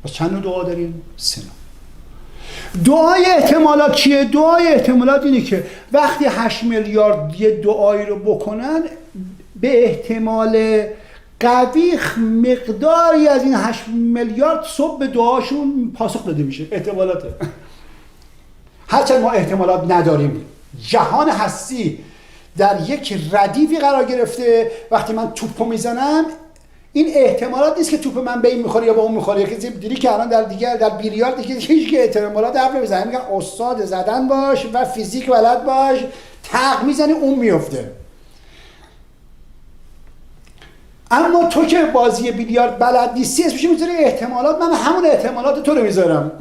پس چند نوع دعا داریم؟ 3 نوع. دعای احتمالات چیه؟ دعای احتمالات اینه که وقتی 8 میلیارد یه دعایی رو بکنن به احتمال قوی مقداری از این 8 میلیارد صبح به دعاشون پاسخ داده میشه. احتمالاته. هرچند ما احتمالات نداریم، جهان هستی در یک ردیفی قرار گرفته. وقتی من توپو میزنم این احتمالات نیست که توپ من به این میخوره یا به اون میخوره. یکی دیدی که الان در بیلیارد هیچ که احتمالات حرف نمیزنه، میگن استاد زدن باش و فیزیک بلد باش، تق میزنی اون میفته. اما تو که بازی بیلیارد بلد نیستی اسمش میذاری احتمالات، من همون احتمالات تو رو میذارم.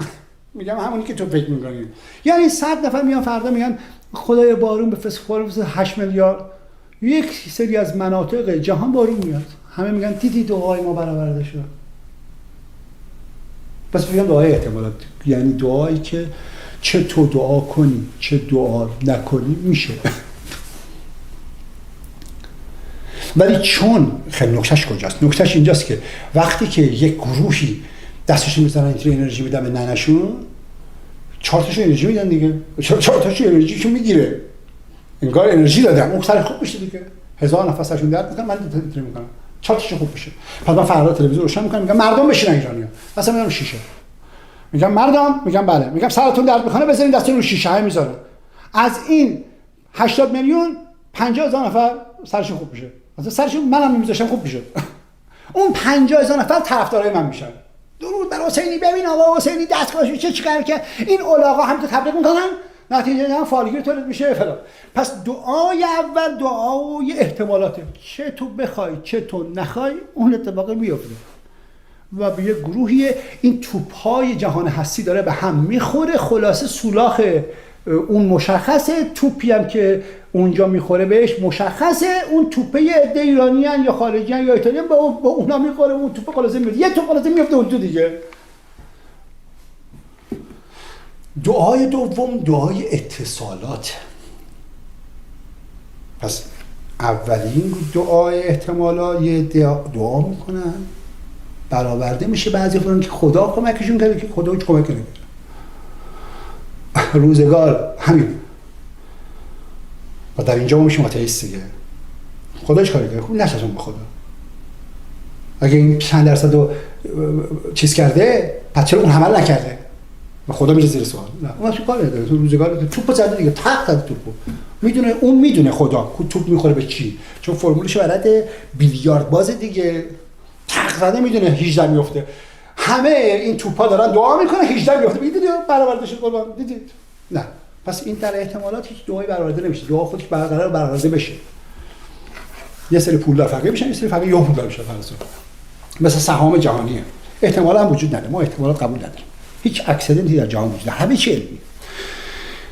میگم همونی که تو فکر میکنی. یعنی 100 نفر میان فردا میگن خدای بارون بفرست 8 میلیارد، یک سری از مناطق جهان بارون میاد، همه میگن دیدی دعای ما برآورده شد. پس میگن دعای احتمالات، یعنی دعایی که چه تو دعا کنی چه دعا نکنی میشه. ولی چون خیلی نکتهش کجاست؟ نکتهش اینجاست که وقتی که یک گروهی دستشون میزنن اینطوری انرژی میدن به ننشون، 4 تاشو انرژی میدن دیگه. 4 تاشو انرژیشو میگیره، انگار انرژی دادم، اون سر خوب میشه دیگه. 1000 نفر سرشون درد میکنن، من اینطوری میکنم 4 تاشو خوب میشه. پس من فردا تلویزیون روشن میکنم، میگم مردم بشینن ایرانیا، مثلا میگم شیشه، میگم مردم، میگم بله، میگم سرتون درد میکنه بذارین دستتون رو شیشه های میذارن. از این 80 میلیون 50000 نفر سرشون خوب میشه. مثلا سرشون منم نمیذاشتم خوب میشه. اون 50000 نفر طرفدارای من میشن. درود بر حسینی، ببین آقا حسینی دستگاهش چیکار که این الاغا هم تو تبلیغ میکنن، نتیجه هم فالگیر تولید میشه فلان. پس دعای اول دعای احتمالاته، چه تو بخوای چه تو نخوای اون اتفاق میفته. و به یک گروهی این توپ‌های جهان هستی داره به هم میخوره، خلاصه سولاخ اون مشخصه، توپی هم که اونجا میخوره بهش مشخصه، اون توپه عده ایرانیان یا خارجیان یا ایتالیان با اونا میخوره، اون توپ خلاصه میفته، یه توپ خلاصه میفته اون تو دیگه. دعای دوم دعای اتصالات. پس اولین دعای احتمالا یه دعا میکنن برآورده میشه، بعضی فرن که خدا کمکشون کرده که خدا هیچ کمک نمیکنه. روزگار همین و در اینجا ما میشیم آتئیست دیگه. خداش کاری کرده، خوب نشستون به خدا. اگه این چند درصد رو چیز کرده پس چرا اون عمل نکرده و خدا میشه زیر سوال؟ نه اون چه کاری داره؟ تو روزگار توپ زده دیگه، تق زده توپو، میدونه، اون میدونه خدا توپ میخوره به چی، چون فرمولش بلده، بیلیارد باز دیگه، تق زده میدونه 18 میفته. همه این توپا دارن دعا میکنن 18 میفته. دیدید برآورده شد قربان؟ دیدید؟ نه. پس این در احتمالات هیچ دعایی برآورده نمیشه. دعا خودش قرار برآورده بشه. یه سری پولدار فقیر میشن، یه سری فقیر یا پولدار میشن. مثل سهام جهانیه. احتمال هم وجود نداره. ما احتمالات قبول نداریم. هیچ اکسیدنتی در جهان وجود نداره. همه چی علمیه.